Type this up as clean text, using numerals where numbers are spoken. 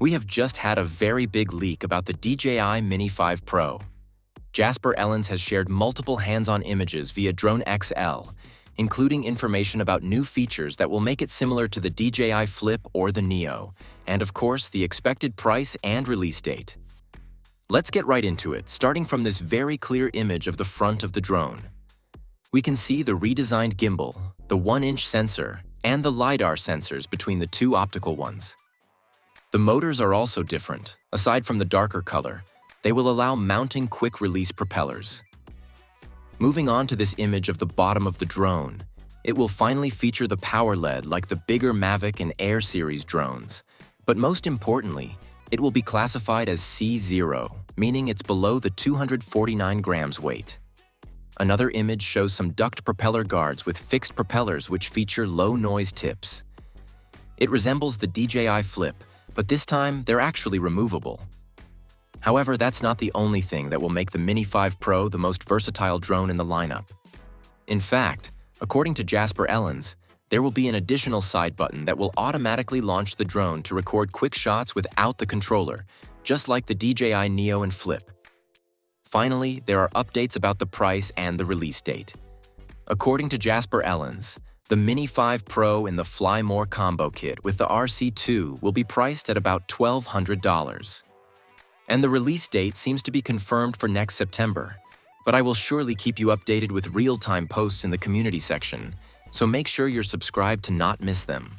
We have just had a very big leak about the DJI Mini 5 Pro. Jasper Ellens has shared multiple hands-on images via DroneXL, including information about new features that will make it similar to the DJI Flip or the Neo, and of course, the expected price and release date. Let's get right into it, starting from this very clear image of the front of the drone. We can see the redesigned gimbal, the 1-inch sensor, and the LiDAR sensors between the two optical ones. The motors are also different. Aside from the darker color, they will allow mounting quick-release propellers. Moving on to this image of the bottom of the drone, it will finally feature the power LED like the bigger Mavic and Air series drones. But most importantly, it will be classified as C0, meaning it's below the 249 grams weight. Another image shows some duct propeller guards with fixed propellers which feature low-noise tips. It resembles the DJI Flip, but this time they're actually removable. However, that's not the only thing that will make the Mini 5 Pro the most versatile drone in the lineup. In fact, according to Jasper Ellens, there will be an additional side button that will automatically launch the drone to record quick shots without the controller, just like the DJI Neo and Flip. Finally, there are updates about the price and the release date. According to Jasper Ellens, the Mini 5 Pro in the Fly More combo kit with the RC2 will be priced at about $1,200. And the release date seems to be confirmed for next September, but I will surely keep you updated with real-time posts in the community section, so make sure you're subscribed to not miss them.